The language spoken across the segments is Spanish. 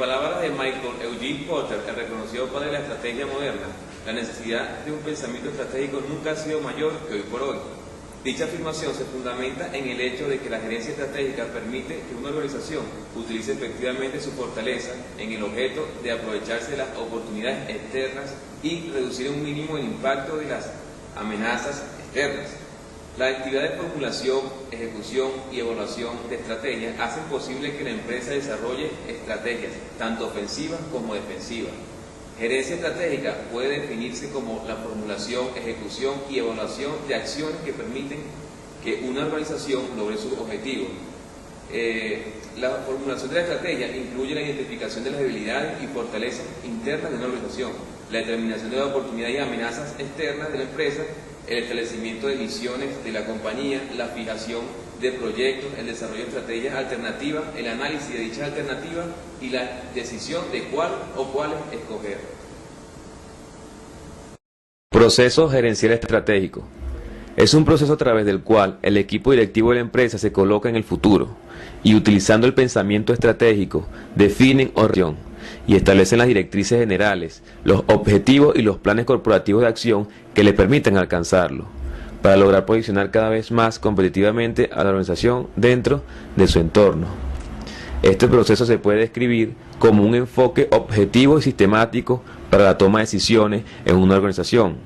palabras de Michael Eugene Porter, el reconocido padre de la estrategia moderna, la necesidad de un pensamiento estratégico nunca ha sido mayor que hoy por hoy. Dicha afirmación se fundamenta en el hecho de que la gerencia estratégica permite que una organización utilice efectivamente su fortaleza en el objeto de aprovecharse de las oportunidades externas y reducir a un mínimo el impacto de las amenazas externas. La actividad de formulación, ejecución y evaluación de estrategias hacen posible que la empresa desarrolle estrategias, tanto ofensivas como defensivas. Gerencia estratégica puede definirse como la formulación, ejecución y evaluación de acciones que permiten que una organización logre sus objetivos. La formulación de la estrategia incluye la identificación de las debilidades y fortalezas internas de una organización, la determinación de las oportunidades y amenazas externas de la empresa, el establecimiento de misiones de la compañía, la fijación de proyectos, el desarrollo de estrategias alternativas, el análisis de dichas alternativas y la decisión de cuál o cuáles escoger. Proceso gerencial estratégico. Es un proceso a través del cual el equipo directivo de la empresa se coloca en el futuro y, utilizando el pensamiento estratégico, definen orientación y establecen las directrices generales, los objetivos y los planes corporativos de acción que le permitan alcanzarlo, para lograr posicionar cada vez más competitivamente a la organización dentro de su entorno. Este proceso se puede describir como un enfoque objetivo y sistemático para la toma de decisiones en una organización.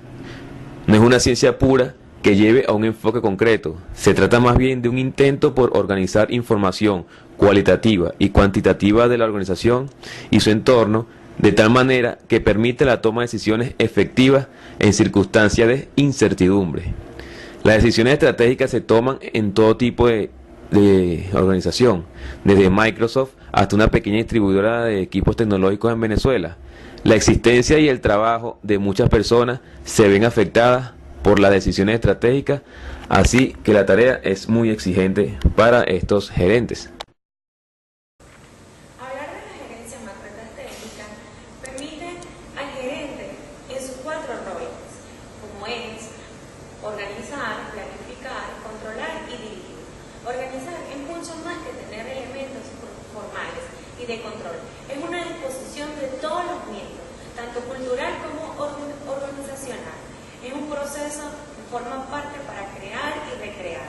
No es una ciencia pura que lleve a un enfoque concreto, se trata más bien de un intento por organizar información cualitativa y cuantitativa de la organización y su entorno de tal manera que permite la toma de decisiones efectivas en circunstancias de incertidumbre. Las decisiones estratégicas se toman en todo tipo de organización, desde Microsoft hasta una pequeña distribuidora de equipos tecnológicos en Venezuela. La existencia y el trabajo de muchas personas se ven afectadas por las decisiones estratégicas, así que la tarea es muy exigente para estos gerentes. Hablar de la gerencia macroestratégica permite al gerente en sus 4 roles, como es organizar, planificar, controlar y dirigir. Organizar es mucho más que tener elementos formales y de control. Es una disposición de todos los miembros, tanto cultural como organizacional. Es un proceso que forma parte para crear y recrear.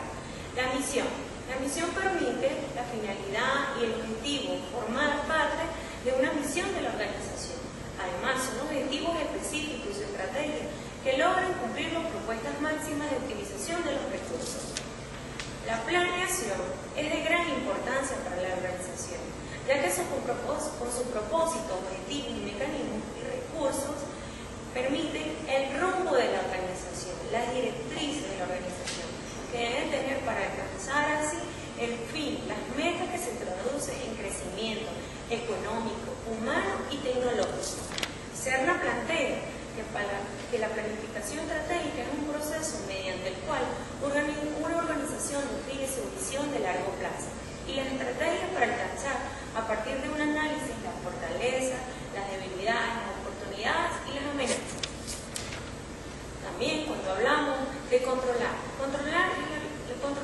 La misión. La misión permite la finalidad y el objetivo, formar parte de una misión de la organización. Además, son objetivos específicos y estrategias que logran cumplir las propuestas máximas de optimización de los recursos. La planeación es de gran importancia para la organización, ya que con su propósito, objetivos y mecanismos y recursos permiten el rumbo de la organización, las directrices de la organización, que deben tener para alcanzar así el fin, las metas que se traducen en crecimiento económico, humano y tecnológico. Serna plantea que la planificación estratégica es un proceso mediante el cual una organización define su visión de largo plazo y las estrategias para alcanzar a partir de un análisis las fortalezas, las debilidades, las oportunidades y las amenazas. También cuando hablamos de controlar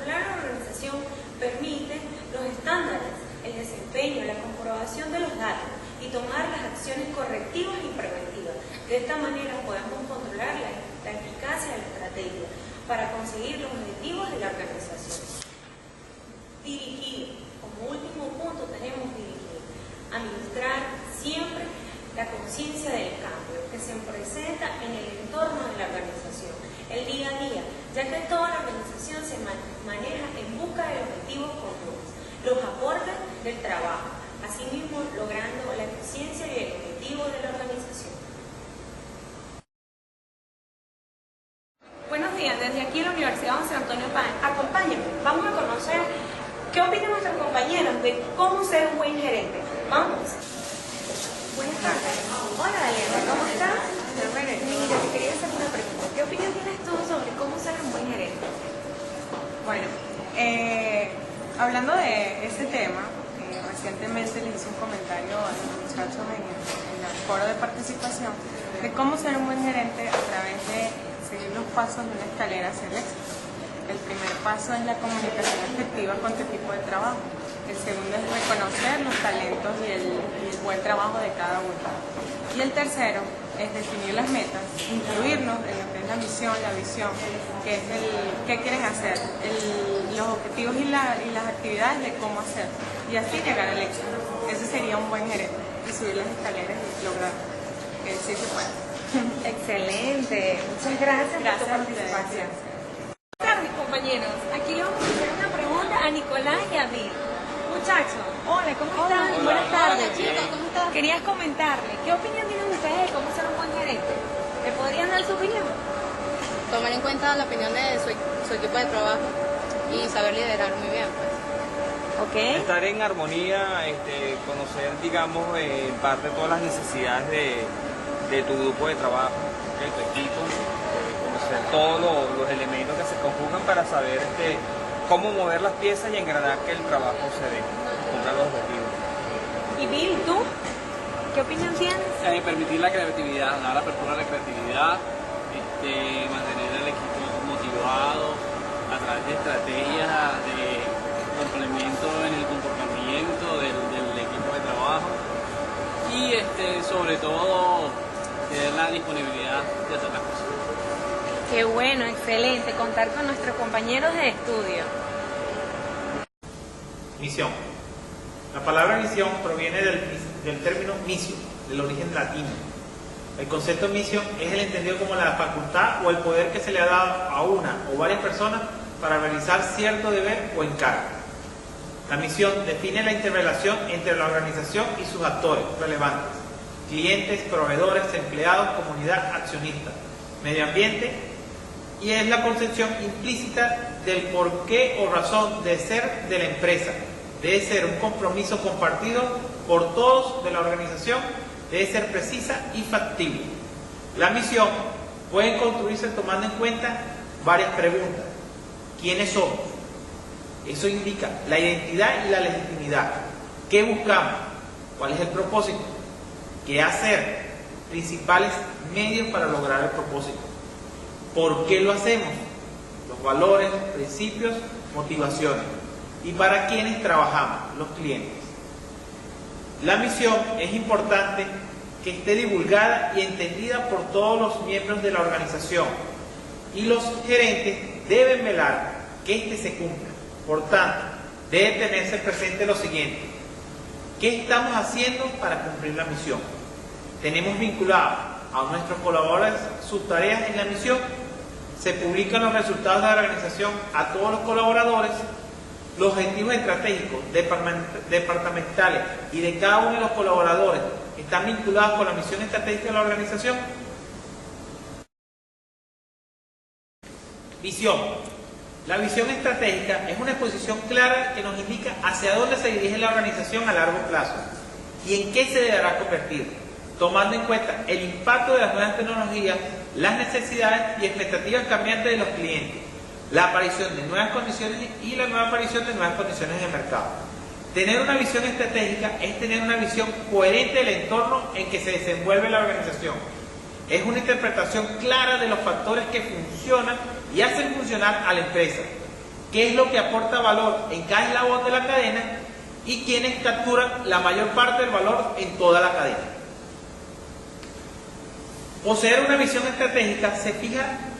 la organización permite los estándares, el desempeño, la comprobación de los datos y tomar las acciones correctivas y preventivas. De esta manera podemos controlar la eficacia de la estrategia para conseguir los objetivos de la organización. Dirigir. Como último punto tenemos dirigir. Administrar siempre la conciencia del cambio que se presenta en el entorno de la organización, el día a día, ya que toda la organización se maneja en busca de objetivos comunes, los aportes del trabajo, asimismo logrando la eficiencia y el objetivo de la organización. Buenos días, desde aquí en la Universidad José Antonio Páez, acompáñenme, vamos a conocer qué opinan nuestros compañeros de cómo ser un buen gerente. Vamos. Buenas tardes. Hola Daliana, ¿cómo estás? Mira, te quería hacer una pregunta. ¿Qué opinión tienes tú sobre cómo ser un buen gerente? Bueno, hablando de ese tema, recientemente le hice un comentario a los muchachos en el foro de participación de cómo ser un buen gerente a través de seguir los pasos de una escalera hacia el éxito. El primer paso es la comunicación efectiva con tu equipo de trabajo. El segundo es reconocer los talentos y el buen trabajo de cada uno. Y el tercero es definir las metas, incluirnos en lo que es la misión, la visión, que es qué quieren hacer, los objetivos y las actividades de cómo hacer, y así llegar al éxito. Ese sería un buen gerente, y subir las escaleras y lograr que sí se pueda. Excelente, muchas gracias por tu Gracias a ustedes. participación. Buenas tardes, compañeros. Aquí le vamos a hacer una pregunta a Nicolás y a Bill. Muchachos, hola, ¿cómo están? Buenas tardes. Hola, chicos, ¿cómo están? Querías comentarle, ¿qué opinión tienen ustedes de cómo ser un buen gerente? ¿Me podrían dar su opinión? Tomar en cuenta la opinión de su equipo de trabajo y saber liderar muy bien, pues. Ok. Estar en armonía, conocer, digamos, en parte todas las necesidades de tu grupo de trabajo, de tu equipo, conocer todos los elementos que se conjugan para saber cómo mover las piezas y engranar que el trabajo se dé, cumpla los objetivos. Y Bill, ¿tú? ¿Qué opinión tienes? Permitir la creatividad, dar apertura a la creatividad, mantener al equipo motivado a través de estrategias de complemento en el comportamiento del equipo de trabajo y sobre todo tener la disponibilidad de hacer las cosas. Qué bueno, excelente, contar con nuestros compañeros de estudio. Misión. La palabra misión proviene del término misio, del origen latino. El concepto misión es el entendido como la facultad o el poder que se le ha dado a una o varias personas para realizar cierto deber o encargo. La misión define la interrelación entre la organización y sus actores relevantes: clientes, proveedores, empleados, comunidad, accionistas, medio ambiente, y es la concepción implícita del porqué o razón de ser de la empresa. Debe ser un compromiso compartido por todos de la organización, debe ser precisa y factible. La misión puede construirse tomando en cuenta varias preguntas. ¿Quiénes somos? Eso indica la identidad y la legitimidad. ¿Qué buscamos? ¿Cuál es el propósito? ¿Qué hacer? Principales medios para lograr el propósito. ¿Por qué lo hacemos? Los valores, principios, motivaciones. ¿Y para quiénes trabajamos? Los clientes. La misión es importante que esté divulgada y entendida por todos los miembros de la organización, y los gerentes deben velar que éste se cumpla. Por tanto, debe tenerse presente lo siguiente: ¿qué estamos haciendo para cumplir la misión? ¿Tenemos vinculados a nuestros colaboradores sus tareas en la misión? ¿Se publican los resultados de la organización a todos los colaboradores? ¿Los objetivos estratégicos departamentales y de cada uno de los colaboradores están vinculados con la misión estratégica de la organización? Visión. La visión estratégica es una exposición clara que nos indica hacia dónde se dirige la organización a largo plazo y en qué se deberá convertir, tomando en cuenta el impacto de las nuevas tecnologías, las necesidades y expectativas cambiantes de los clientes, la aparición de nuevas condiciones y la nueva aparición de nuevas condiciones de mercado. Tener una visión estratégica es tener una visión coherente del entorno en que se desenvuelve la organización. Es una interpretación clara de los factores que funcionan y hacen funcionar a la empresa, qué es lo que aporta valor en cada eslabón de la cadena y quiénes capturan la mayor parte del valor en toda la cadena. Poseer una visión estratégica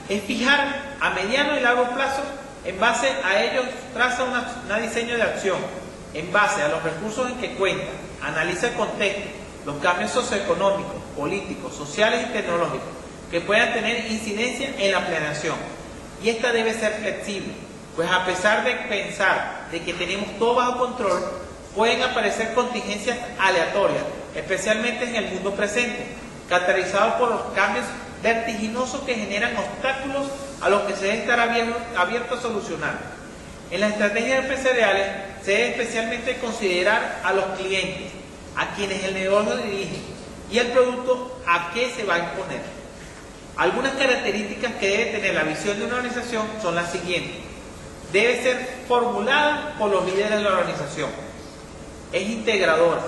es fijar a mediano y largo plazo. En base a ello traza un diseño de acción en base a los recursos en que cuenta, analiza el contexto, los cambios socioeconómicos, políticos, sociales y tecnológicos que puedan tener incidencia en la planeación, y esta debe ser flexible, pues a pesar de pensar de que tenemos todo bajo control, pueden aparecer contingencias aleatorias, especialmente en el mundo presente, caracterizados por los cambios vertiginosos que generan obstáculos a los que se debe estar abierto a solucionar. En las estrategias empresariales se debe especialmente considerar a los clientes, a quienes el negocio dirige, y el producto a qué se va a imponer. Algunas características que debe tener la visión de una organización son las siguientes: debe ser formulada por los líderes de la organización, es integradora,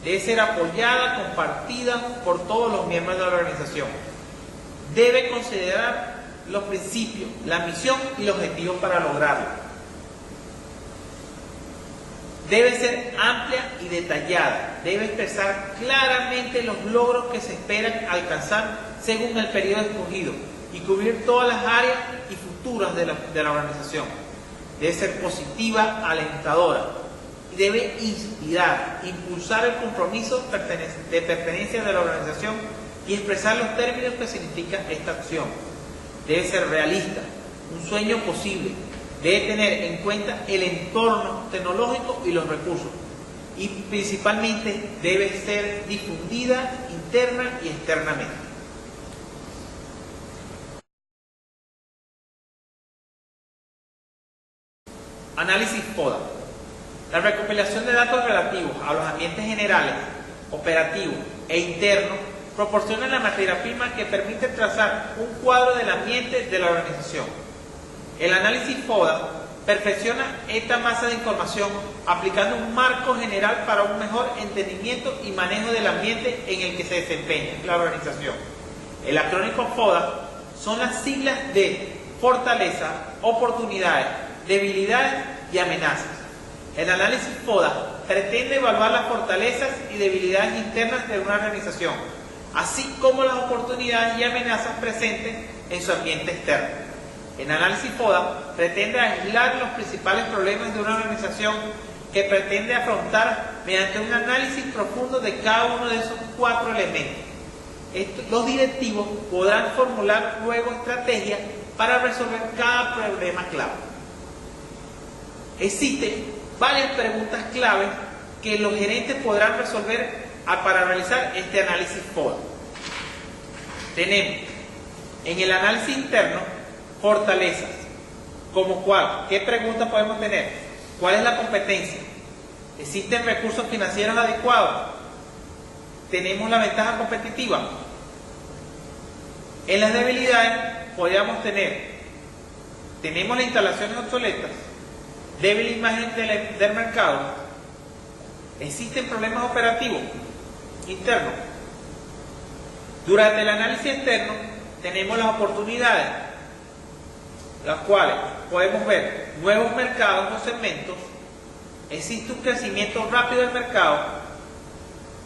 debe ser apoyada, compartida por todos los miembros de la organización, debe considerar los principios, la misión y los objetivos para lograrlo. debe ser amplia y detallada, debe expresar claramente los logros que se esperan alcanzar según el periodo escogido y cubrir todas las áreas y futuras de la organización. Debe ser positiva, alentadora y debe inspirar, impulsar el compromiso de pertenencia de la organización y expresar los términos que significa esta acción. Debe ser realista, un sueño posible. Debe tener en cuenta el entorno tecnológico y los recursos. Y principalmente debe ser difundida interna y externamente. Análisis FODA. La recopilación de datos relativos a los ambientes generales, operativos e internos proporciona la materia prima que permite trazar un cuadro del ambiente de la organización. El análisis FODA perfecciona esta masa de información aplicando un marco general para un mejor entendimiento y manejo del ambiente en el que se desempeña la organización. El acrónimo FODA son las siglas de fortaleza, oportunidades, debilidades y amenazas. El análisis FODA pretende evaluar las fortalezas y debilidades internas de una organización, así como las oportunidades y amenazas presentes en su ambiente externo. El análisis FODA pretende aislar los principales problemas de una organización que pretende afrontar mediante un análisis profundo de cada uno de esos 4 elementos. Los directivos podrán formular luego estrategias para resolver cada problema clave. Existen varias preguntas claves que los gerentes podrán resolver para realizar este análisis FODA. Tenemos en el análisis interno fortalezas, como cuál, ¿qué preguntas podemos tener? ¿Cuál es la competencia? ¿Existen recursos financieros adecuados? ¿Tenemos la ventaja competitiva? En las debilidades podríamos tenemos las instalaciones obsoletas, débil imagen del mercado, existen problemas operativos internos. Durante el análisis externo tenemos las oportunidades, las cuales podemos ver nuevos mercados o segmentos, existe un crecimiento rápido del mercado,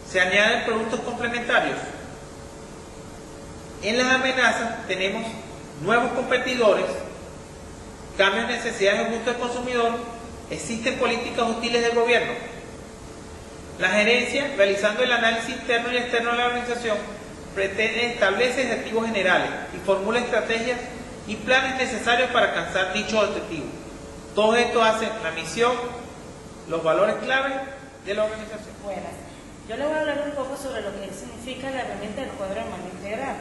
se añaden productos complementarios. En las amenazas tenemos nuevos competidores, cambios de necesidades y gusto del consumidor, existen políticas hostiles del gobierno. La gerencia, realizando el análisis interno y externo de la organización, establece objetivos generales y formula estrategias y planes necesarios para alcanzar dichos objetivos. Todo esto hace la misión, los valores claves de la organización. Buenas. Yo les voy a hablar un poco sobre lo que significa la herramienta del cuadro de mando integral.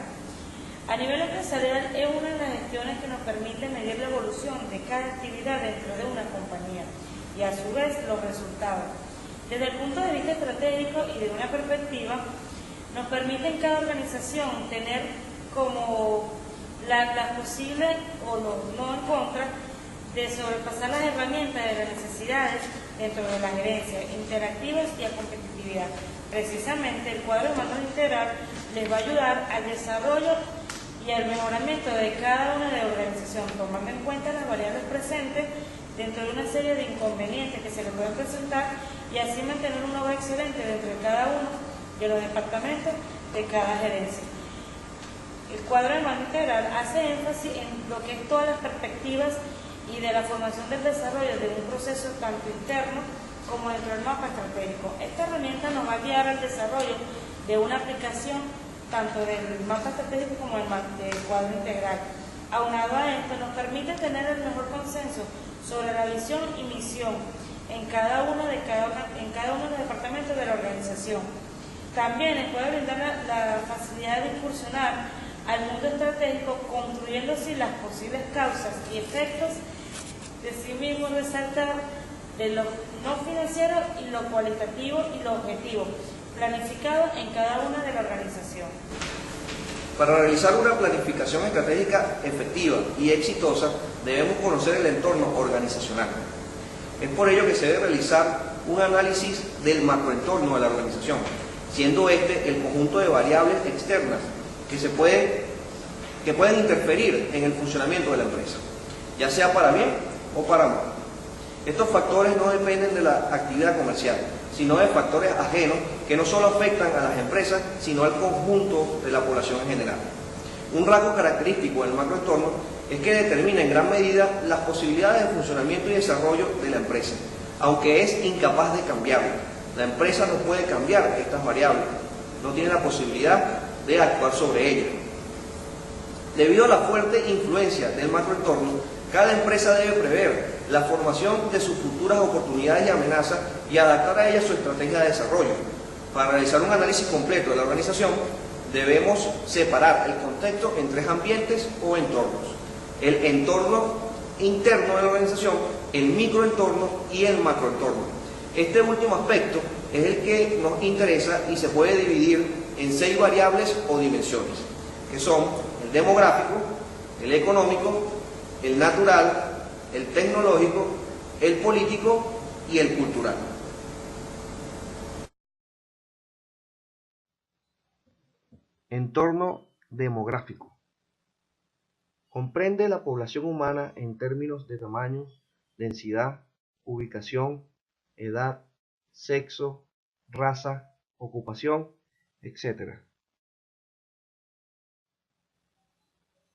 A nivel empresarial es una de las gestiones que nos permite medir la evolución de cada actividad dentro de una compañía y a su vez los resultados. Desde el punto de vista estratégico y de una perspectiva, nos permite en cada organización tener como las posibles o los no en contra de sobrepasar las herramientas de las necesidades dentro de la gerencia, interactivas y a competitividad. Precisamente el cuadro de mando integral les va a ayudar al desarrollo y al mejoramiento de cada una de las organizaciones, tomando en cuenta las variables presentes dentro de una serie de inconvenientes que se les pueden presentar y así mantener un logro excelente dentro de cada uno de los departamentos de cada gerencia. El cuadro de mando integral hace énfasis en lo que es todas las perspectivas y de la formación del desarrollo de un proceso tanto interno como dentro del mapa estratégico. Esta herramienta nos va a guiar al desarrollo de una aplicación tanto del mapa estratégico como del cuadro integral. Aunado a esto, nos permite tener el mejor consenso sobre la visión y misión en cada uno de los departamentos de la organización. También les puede brindar la facilidad de incursionar al mundo estratégico, construyendo así las posibles causas y efectos de sí mismo, resaltar de lo no financiero y lo cualitativo y lo objetivo, planificado en cada una de la organización. Para realizar una planificación estratégica efectiva y exitosa, debemos conocer el entorno organizacional. Es por ello que se debe realizar un análisis del macroentorno de la organización, siendo este el conjunto de variables externas que pueden interferir en el funcionamiento de la empresa, ya sea para bien o para mal. Estos factores no dependen de la actividad comercial, sino de factores ajenos que no solo afectan a las empresas, sino al conjunto de la población en general. Un rasgo característico del macroentorno es que determina en gran medida las posibilidades de funcionamiento y desarrollo de la empresa, aunque es incapaz de cambiarlo. La empresa no puede cambiar estas variables, no tiene la posibilidad de actuar sobre ellas. Debido a la fuerte influencia del macroentorno, cada empresa debe prever la formación de sus futuras oportunidades y amenazas y adaptar a ellas su estrategia de desarrollo. Para realizar un análisis completo de la organización, debemos separar el contexto en tres ambientes o entornos: el entorno interno de la organización, el microentorno y el macroentorno. Este último aspecto es el que nos interesa y se puede dividir en 6 variables o dimensiones, que son el demográfico, el económico, el natural, el tecnológico, el político y el cultural. Entorno demográfico. Comprende la población humana en términos de tamaño, densidad, ubicación, edad, sexo, raza, ocupación, etc.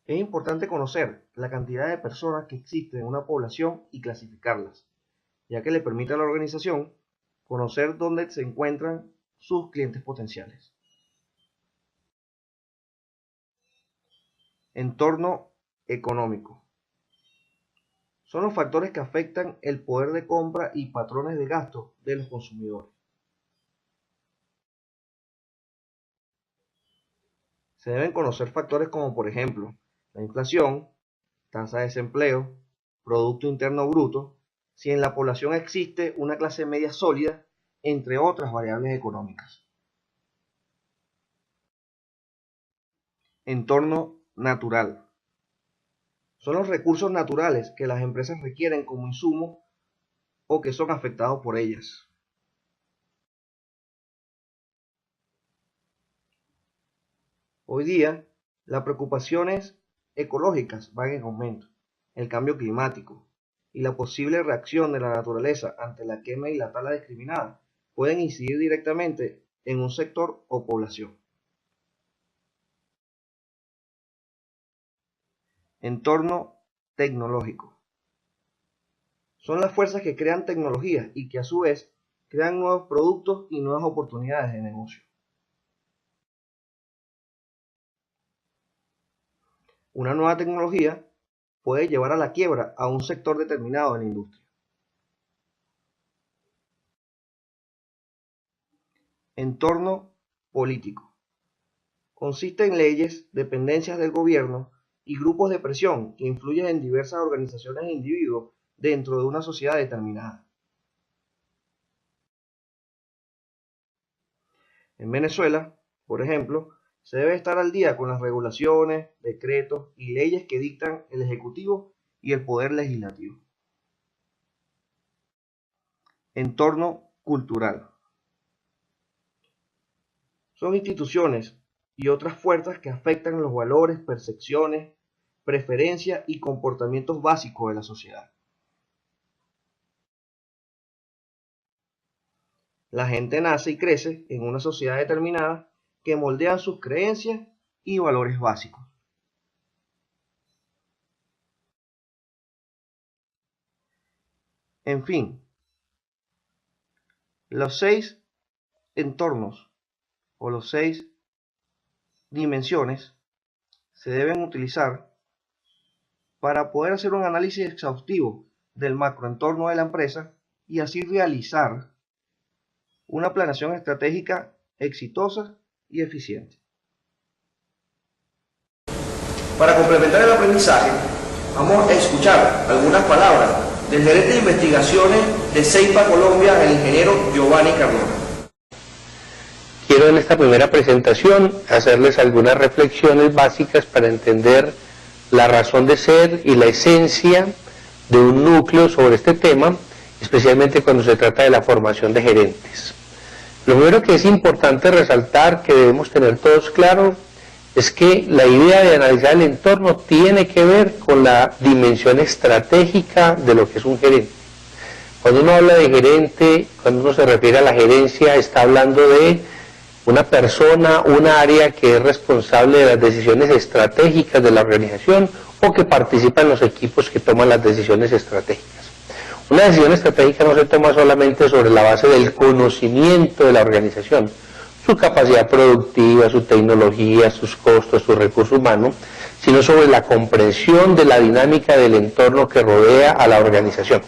Es importante conocer la cantidad de personas que existen en una población y clasificarlas, ya que le permite a la organización conocer dónde se encuentran sus clientes potenciales. Entorno económico. Son los factores que afectan el poder de compra y patrones de gasto de los consumidores. Se deben conocer factores como, por ejemplo, la inflación, tasa de desempleo, Producto Interno Bruto, si en la población existe una clase media sólida, entre otras variables económicas. Entorno natural. Son los recursos naturales que las empresas requieren como insumo o que son afectados por ellas. Hoy día, las preocupaciones ecológicas van en aumento. El cambio climático y la posible reacción de la naturaleza ante la quema y la tala discriminada pueden incidir directamente en un sector o población. Entorno tecnológico. Son las fuerzas que crean tecnologías y que a su vez crean nuevos productos y nuevas oportunidades de negocio. Una nueva tecnología puede llevar a la quiebra a un sector determinado de la industria. Entorno político. Consiste en leyes, dependencias del gobierno y grupos de presión que influyen en diversas organizaciones e individuos dentro de una sociedad determinada. En Venezuela, por ejemplo, se debe estar al día con las regulaciones, decretos y leyes que dictan el Ejecutivo y el Poder Legislativo. Entorno cultural. Son instituciones y otras fuerzas que afectan los valores, percepciones, preferencias y comportamientos básicos de la sociedad. La gente nace y crece en una sociedad determinada que moldean sus creencias y valores básicos. En fin, los 6 entornos o los 6 dimensiones se deben utilizar para poder hacer un análisis exhaustivo del macroentorno de la empresa y así realizar una planeación estratégica exitosa y eficiente. Para complementar el aprendizaje, vamos a escuchar algunas palabras del gerente de investigaciones de Ceipa Colombia, el ingeniero Giovanni Cardona. Quiero en esta primera presentación hacerles algunas reflexiones básicas para entender la razón de ser y la esencia de un núcleo sobre este tema, especialmente cuando se trata de la formación de gerentes. Lo primero que es importante resaltar, que debemos tener todos claro, es que la idea de analizar el entorno tiene que ver con la dimensión estratégica de lo que es un gerente. Cuando uno habla de gerente, cuando uno se refiere a la gerencia, está hablando de una persona, un área que es responsable de las decisiones estratégicas de la organización o que participa en los equipos que toman las decisiones estratégicas. Una decisión estratégica no se toma solamente sobre la base del conocimiento de la organización, su capacidad productiva, su tecnología, sus costos, su recurso humano, sino sobre la comprensión de la dinámica del entorno que rodea a la organización.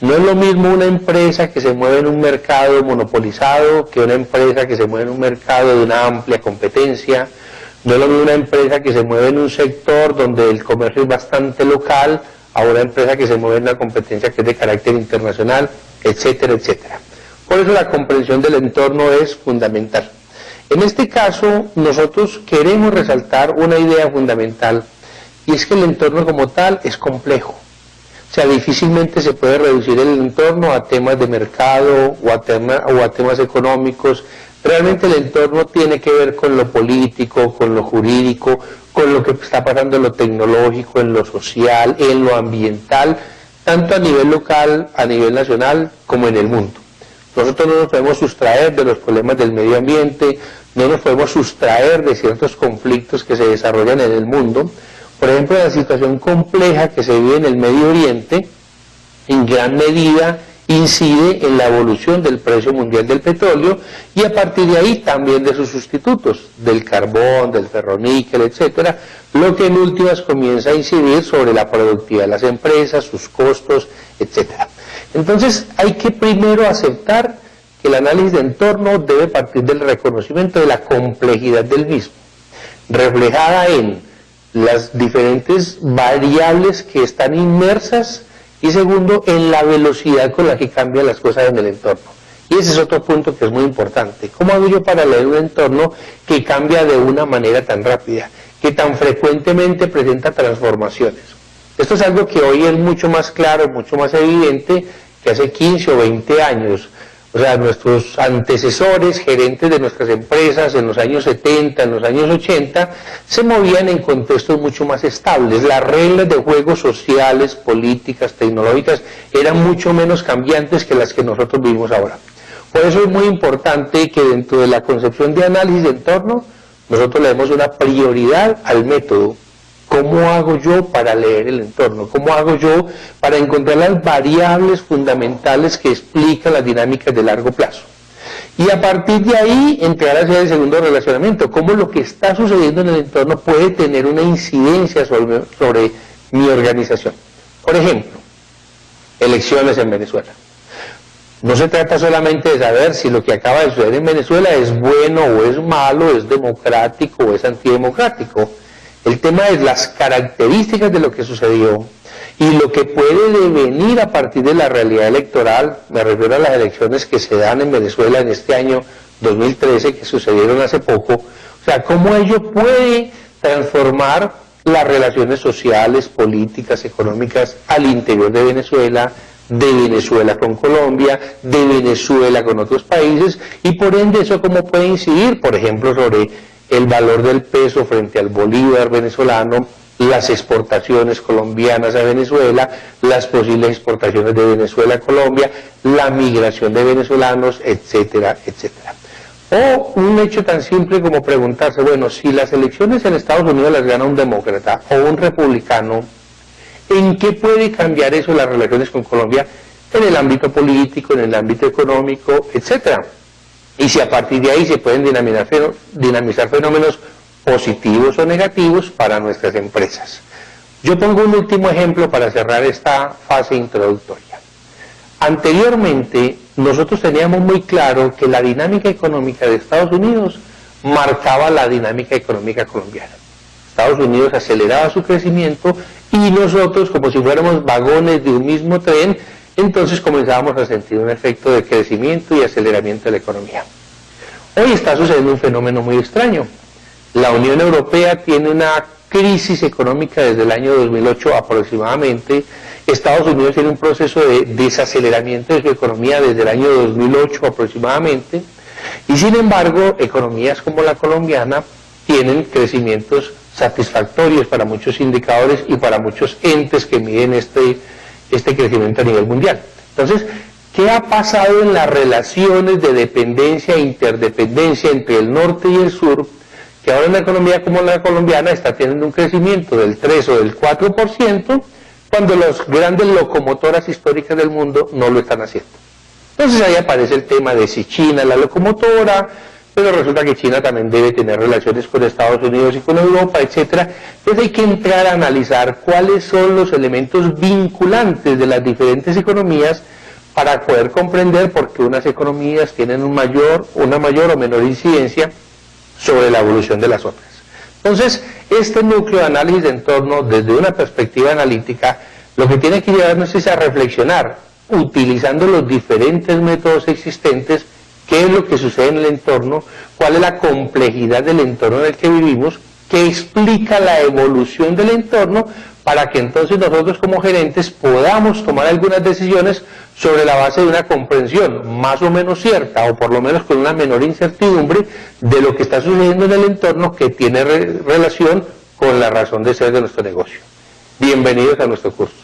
No es lo mismo una empresa que se mueve en un mercado monopolizado que una empresa que se mueve en un mercado de una amplia competencia. No es lo mismo una empresa que se mueve en un sector donde el comercio es bastante local a una empresa que se mueve en una competencia que es de carácter internacional, etcétera, etcétera. Por eso la comprensión del entorno es fundamental. En este caso, nosotros queremos resaltar una idea fundamental, y es que el entorno como tal es complejo. O sea, difícilmente se puede reducir el entorno a temas de mercado o a temas económicos. Realmente el entorno tiene que ver con lo político, con lo jurídico, con lo que está pasando en lo tecnológico, en lo social, en lo ambiental, tanto a nivel local, a nivel nacional, como en el mundo. Nosotros no nos podemos sustraer de los problemas del medio ambiente, no nos podemos sustraer de ciertos conflictos que se desarrollan en el mundo. Por ejemplo, la situación compleja que se vive en el Medio Oriente, en gran medida incide en la evolución del precio mundial del petróleo y a partir de ahí también de sus sustitutos, del carbón, del ferroníquel, etcétera, lo que en últimas comienza a incidir sobre la productividad de las empresas, sus costos, etcétera. Entonces hay que primero aceptar que el análisis de entorno debe partir del reconocimiento de la complejidad del mismo, reflejada en las diferentes variables que están inmersas y segundo, en la velocidad con la que cambian las cosas en el entorno. Y ese es otro punto que es muy importante. ¿Cómo hago yo para leer un entorno que cambia de una manera tan rápida, que tan frecuentemente presenta transformaciones? Esto es algo que hoy es mucho más claro, mucho más evidente que hace 15 o 20 años. O sea, nuestros antecesores, gerentes de nuestras empresas en los años 70, en los años 80, se movían en contextos mucho más estables. Las reglas de juego sociales, políticas, tecnológicas eran mucho menos cambiantes que las que nosotros vivimos ahora. Por eso es muy importante que dentro de la concepción de análisis de entorno, nosotros le demos una prioridad al método. ¿Cómo hago yo para leer el entorno? ¿Cómo hago yo para encontrar las variables fundamentales que explican las dinámicas de largo plazo? Y a partir de ahí entrar hacia el segundo relacionamiento. ¿Cómo lo que está sucediendo en el entorno puede tener una incidencia sobre mi organización? Por ejemplo, elecciones en Venezuela. No se trata solamente de saber si lo que acaba de suceder en Venezuela es bueno o es malo, es democrático o es antidemocrático. El tema es las características de lo que sucedió y lo que puede devenir a partir de la realidad electoral. Me refiero a las elecciones que se dan en Venezuela en este año 2013, que sucedieron hace poco. O sea, cómo ello puede transformar las relaciones sociales, políticas, económicas al interior de Venezuela con Colombia, de Venezuela con otros países, y por ende eso cómo puede incidir, por ejemplo, sobre el valor del peso frente al bolívar venezolano, las exportaciones colombianas a Venezuela, las posibles exportaciones de Venezuela a Colombia, la migración de venezolanos, etcétera, etcétera. O un hecho tan simple como preguntarse, bueno, si las elecciones en Estados Unidos las gana un demócrata o un republicano, ¿en qué puede cambiar eso las relaciones con Colombia en el ámbito político, en el ámbito económico, etcétera? Y si a partir de ahí se pueden dinamizar fenómenos positivos o negativos para nuestras empresas. Yo pongo un último ejemplo para cerrar esta fase introductoria. Anteriormente, nosotros teníamos muy claro que la dinámica económica de Estados Unidos marcaba la dinámica económica colombiana. Estados Unidos aceleraba su crecimiento y nosotros, como si fuéramos vagones de un mismo tren, entonces comenzábamos a sentir un efecto de crecimiento y aceleramiento de la economía. Hoy está sucediendo un fenómeno muy extraño. La Unión Europea tiene una crisis económica desde el año 2008 aproximadamente. Estados Unidos tiene un proceso de desaceleramiento de su economía desde el año 2008 aproximadamente. Y sin embargo, economías como la colombiana tienen crecimientos satisfactorios para muchos indicadores y para muchos entes que miden este crecimiento a nivel mundial. Entonces, ¿qué ha pasado en las relaciones de dependencia e interdependencia entre el norte y el sur? Que ahora una economía como la colombiana está teniendo un crecimiento del 3 o del 4%, cuando las grandes locomotoras históricas del mundo no lo están haciendo. Entonces ahí aparece el tema de si China es la locomotora, pero resulta que China también debe tener relaciones con Estados Unidos y con Europa, etc. Entonces hay que entrar a analizar cuáles son los elementos vinculantes de las diferentes economías para poder comprender por qué unas economías tienen una mayor o menor incidencia sobre la evolución de las otras. Entonces, este núcleo de análisis de entorno, desde una perspectiva analítica, lo que tiene que llevarnos es a reflexionar, utilizando los diferentes métodos existentes, qué es lo que sucede en el entorno, cuál es la complejidad del entorno en el que vivimos, qué explica la evolución del entorno, para que entonces nosotros como gerentes podamos tomar algunas decisiones sobre la base de una comprensión más o menos cierta, o por lo menos con una menor incertidumbre de lo que está sucediendo en el entorno que tiene relación con la razón de ser de nuestro negocio. Bienvenidos a nuestro curso.